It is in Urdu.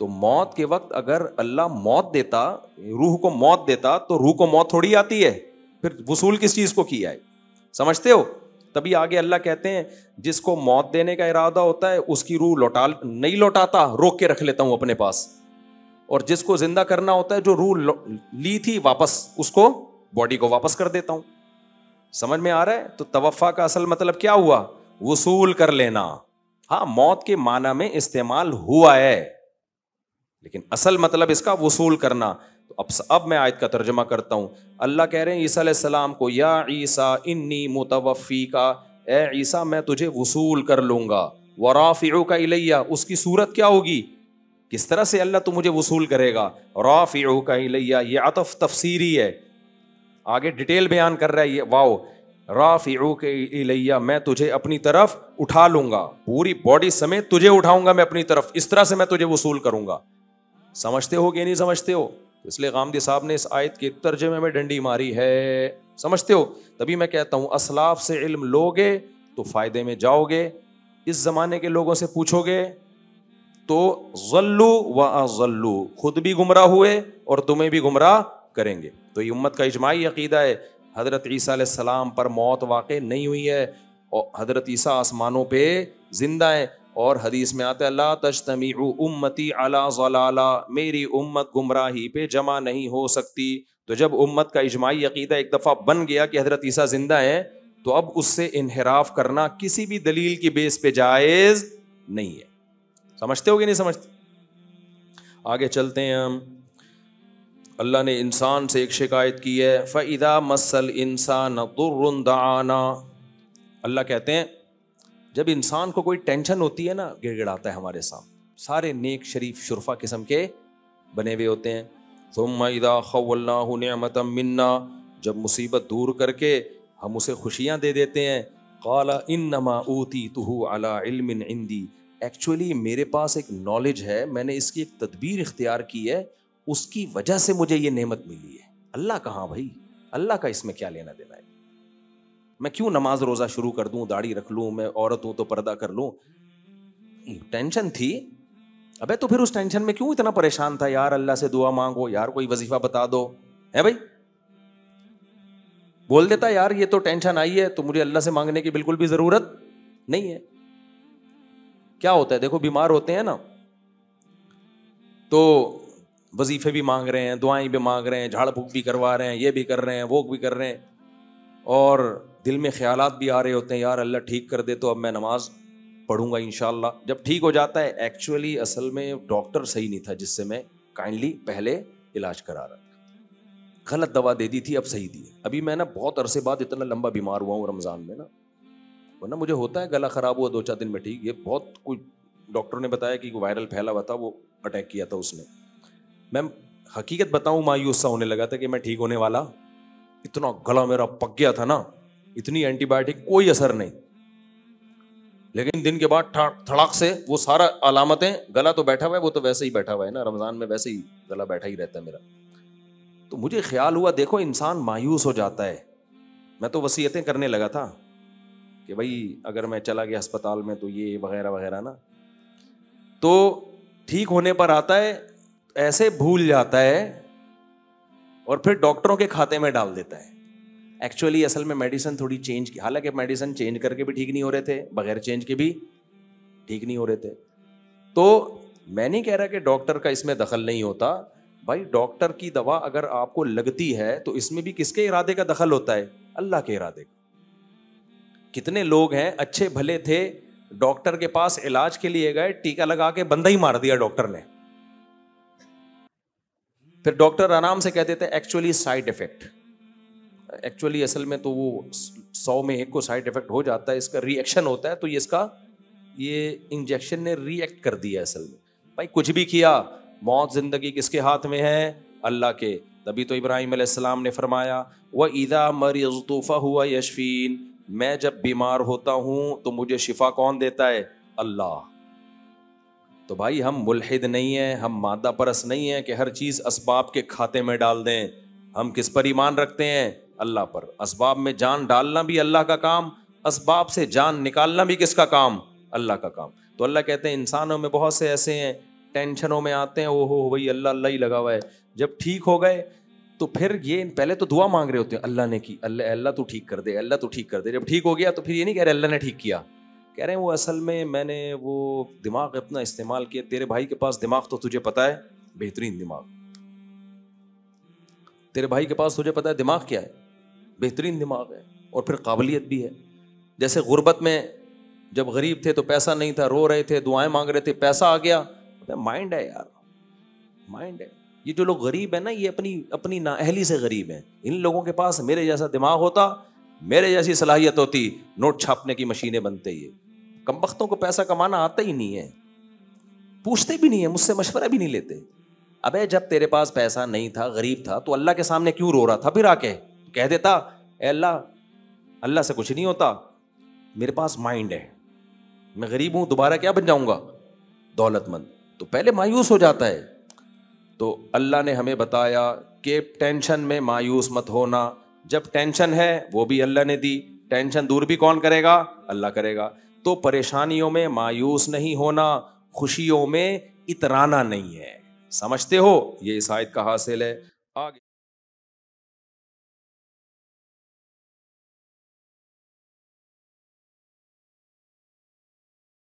تو موت کے وقت اگر اللہ موت دیتا, روح کو موت دیتا, تو روح کو موت تھوڑی آتی ہے, پھر وصول کس چیز کو کیا ہے, سمجھتے ہو؟ تبھی آگے اللہ کہتے ہیں جس کو موت دینے کا ارادہ ہوتا ہے اس کی روح نہیں لوٹاتا, روک کے رکھ لیتا ہوں اپنے پاس, اور جس کو زندہ کرنا ہوتا ہے, جو روح لی تھی واپس, اس کو باڈی کو واپس کر دیتا ہوں. سمجھ میں آ رہا ہے؟ تو توفا کا اصل مطلب کیا ہوا؟ وصول کر لینا. ہاں موت کے معنی میں استعمال ہوا ہے, لیکن اصل مطلب اس کا وصول کرنا. تو اب میں آیت کا ترجمہ کرتا ہوں. اللہ کہہ رہے ہیں عیسیٰ علیہ السلام کو, یا عیسیٰ انی متوفیکا, اے عیسیٰ میں تجھے وصول کر لوں گا, ورافعوک الیہ, اس کی صورت کیا ہوگی, کس طرح سے اللہ تو مجھے وصول کرے گا؟ رافعوک الیہ, یہ عطف تفسیری ہے, آگے ڈیٹیل بیان کر رہا ہے یہ. واو, رافعوک الیہ, میں تجھے اپنی طرف اٹھا لوں گا, پوری باڈی سمیت تجھے اٹھاؤں گا میں اپنی طرف, اس طرح سے میں تجھے وصول کروں گا. سمجھتے ہو کہ نہیں سمجھتے ہو؟ اس لیے غامدی صاحب نے اس آیت کے ترجمے میں ڈنڈی ماری ہے, سمجھتے ہو؟ تبھی میں کہتا ہوں اسلاف سے علم لوگے تو فائدے میں جاؤ گے, اس زمانے کے لوگوں سے پوچھو گے تو ضلوا واضلوا, خود بھی گمراہ ہوئے اور تمہیں بھی گمراہ کریں گے. تو یہ امت کا اجماعی عقیدہ ہے. حضرت عیسیٰ علیہ السلام پر موت واقع نہیں ہوئی ہے, اور حضرت عیسیٰ آسمانوں پہ زندہ ہیں, اور حدیث میں آتا ہے لا تجتمع امتی علی ضلالہ, میری امت گمراہی پہ جمع نہیں ہو سکتی. تو جب امت کا اجماعی عقیدہ ایک دفعہ بن گیا کہ حضرت عیسیٰ زندہ ہیں, تو اب اس سے انحراف کرنا کسی بھی دلیل کی بیس پہ جائز نہیں ہے. سمجھتے ہو کہ نہیں سمجھتے؟ آگے چلتے ہیں ہم. اللہ نے انسان سے ایک شکایت کی ہے, فَإِذَا مَسَّ الْإِنسَانَ ضُرٌّ دَعَانَا. اللہ کہتے ہیں جب انسان کو کوئی ٹینشن ہوتی ہے نا, گڑ گڑاتا ہے ہمارے سامنے. سارے نیک شریف شرفا قسم کے بنے ہوئے ہوتے ہیں. ثُمَّ إِذَا خَوَّلْنَاهُ نِعْمَةً مِنَّا, جب مصیبت دور کر کے ہم اسے خوشیاں دے دیتے ہیں, قَالَ إِنَّمَا أُوتِيتُهُ عَلَىٰ عِلْمٍ عِنْدِي, ایکچولی میرے پاس ایک نالج ہے, میں نے اس کی ایک تدبیر اختیار کی ہے, اس کی وجہ سے مجھے یہ نعمت ملی ہے. اللہ کہاں بھائی, اللہ کا اس میں کیا لینا دینا ہے؟ میں کیوں نماز روزہ شروع کر دوں, داڑھی رکھ لوں, میں عورت ہوں تو پردہ کر لوں؟ ٹینشن تھی, ابے تو پھر اس ٹینشن میں کیوں اتنا پریشان تھا؟ یار اللہ سے دعا مانگو, یار کوئی وظیفہ بتا دو, ہے بھائی؟ بول دیتا یار یہ تو ٹینشن آئی ہے تو مجھے اللہ سے مانگنے کی بالکل بھی ضرورت نہیں ہے. کیا ہوتا ہے دیکھو, بیمار ہوتے ہیں نا تو وظیفے بھی مانگ رہے ہیں, دعائیں بھی مانگ رہے ہیں, جھاڑ پھونک بھی کروا رہے ہیں, یہ بھی کر رہے ہیں, وہ بھی کر رہے ہیں, اور دل میں خیالات بھی آ رہے ہوتے ہیں, یار اللہ ٹھیک کر دے تو اب میں نماز پڑھوں گا انشاءاللہ. جب ٹھیک ہو جاتا ہے, ایکچولی اصل میں ڈاکٹر صحیح نہیں تھا جس سے میں کائنڈلی پہلے علاج کرا رہا تھا, غلط دوا دے دی تھی, اب صحیح دی. ابھی میں نا بہت عرصے بعد اتنا لمبا بیمار ہوا ہوں رمضان میں نا, ورنہ مجھے ہوتا ہے گلا خراب ہوا 2-4 دن میں ٹھیک. یہ بہت کوئی ڈاکٹر نے بتایا کہ وائرل پھیلا ہوا تھا, وہ اٹیک کیا تھا اس نے. میں حقیقت بتاؤں مایوس سا ہونے لگا تھا کہ میں ٹھیک ہونے والا, اتنا گلا میرا پک گیا تھا نا, اتنی اینٹی بایوٹک کوئی اثر نہیں. لیکن دن کے بعد تھڑاک سے وہ سارا علامتیں, گلا تو بیٹھا ہوا ہے, وہ تو ویسے ہی بیٹھا ہوا ہے نا, رمضان میں ویسے ہی گلا بیٹھا ہی رہتا ہے میرا. تو مجھے خیال ہوا دیکھو انسان مایوس ہو جاتا ہے. میں تو وصیتیں کرنے لگا تھا کہ بھائی اگر میں چلا گیا ہسپتال میں تو یہ وغیرہ وغیرہ نا. تو ٹھیک ہونے پر آتا ہے ایسے بھول جاتا ہے اور پھر ڈاکٹروں کے کھاتے میں ڈال دیتا ہے. ایکچولی اصل میں میڈیسن تھوڑی چینج کی, حالانکہ میڈیسن چینج کر کے بھی ٹھیک نہیں ہو رہے تھے, بغیر چینج کے بھی ٹھیک نہیں ہو رہے تھے. تو میں نہیں کہہ رہا کہ ڈاکٹر کا اس میں دخل نہیں ہوتا بھائی, ڈاکٹر کی دوا اگر آپ کو لگتی ہے تو اس میں بھی کس کے ارادے کا دخل ہوتا ہے؟ اللہ کے ارادے کا. کتنے لوگ ہیں اچھے بھلے تھے, ڈاکٹر کے پاس علاج کے لیے گئے, ٹیکا لگا کے بندہ ہی مار دیا ڈاکٹر نے. پھر ڈاکٹر آرام سے کہہ دیتے ہیں ایکچولی سائیڈ افیکٹ. ایکچولی اصل میں تو وہ 100 میں 1 کو سائیڈ افیکٹ ہو جاتا ہے, اس کا ری ایکشن ہوتا ہے, تو یہ انجیکشن نے ری ایکٹ کر دیا اصل میں. بھائی کچھ بھی کیا, موت زندگی کس کے ہاتھ میں ہے؟ اللہ کے. تبھی تو ابراہیم علیہ السلام نے فرمایا وَإِذَا مَرِضْتُ فَهُوَ يَشْفِينِ, میں جب بیمار ہوتا ہوں تو مجھے شفا کون دیتا ہے؟ اللہ. تو بھائی ہم ملحد نہیں ہیں, ہم مادہ پرست نہیں ہیں کہ ہر چیز اسباب کے کھاتے میں ڈال دیں. ہم کس پر ایمان رکھتے ہیں؟ اللہ پر. اسباب میں جان ڈالنا بھی اللہ کا کام, اسباب سے جان نکالنا بھی کس کا کام؟ اللہ کا کام. تو اللہ کہتے ہیں انسانوں میں بہت سے ایسے ہیں ٹینشنوں میں آتے ہیں او ہو بھائی اللہ اللہ ہی لگا ہوا ہے. جب ٹھیک ہو گئے تو پھر یہ پہلے تو دعا مانگ رہے ہوتے ہیں اللہ نے کی, اللہ تو ٹھیک کر دے, اللہ تو ٹھیک کر دے. جب ٹھیک ہو گیا تو پھر یہ نہیں کہہ رہے اللہ نے ٹھیک کیا, کہہ رہے ہیں وہ اصل میں میں نے وہ دماغ اپنا استعمال کیا. تیرے بھائی کے پاس دماغ تو تجھے پتا ہے بہترین دماغ, تیرے بھائی کے پاس تجھے پتا ہے دماغ کیا ہے, بہترین دماغ ہے, اور پھر قابلیت بھی ہے. جیسے غربت میں جب غریب تھے تو پیسہ نہیں تھا, رو رہے تھے, دعائیں مانگ رہے تھے, پیسہ آ گیا. مائنڈ ہے یار, مائنڈ ہے. یہ جو لوگ غریب ہیں نا یہ اپنی نااہلی سے غریب ہیں. ان لوگوں کے پاس میرے جیسا دماغ ہوتا, میرے جیسی صلاحیت ہوتی, نوٹ چھاپنے کی مشینیں بنتے. یہ کمبختوں کو پیسہ کمانا آتا ہی نہیں ہے, پوچھتے بھی نہیں ہے, مجھ سے مشورہ بھی نہیں لیتے. ابے جب تیرے پاس پیسہ نہیں تھا, غریب تھا, تو اللہ کے سامنے کیوں رو رہا تھا؟ پھر آ کے کہہ دیتا اے اللہ سے کچھ نہیں ہوتا, میرے پاس مائنڈ ہے, میں غریب ہوں, دوبارہ کیا بن جاؤں گا؟ دولت مند. تو پہلے مایوس ہو جاتا ہے. تو اللہ نے ہمیں بتایا کہ ٹینشن میں مایوس مت ہونا. جب ٹینشن ہے وہ بھی اللہ نے دی, ٹینشن دور بھی کون کرے گا؟ اللہ کرے گا. تو پریشانیوں میں مایوس نہیں ہونا, خوشیوں میں اترانا نہیں ہے. سمجھتے ہو؟ یہ اس آیت کا حاصل ہے. آگے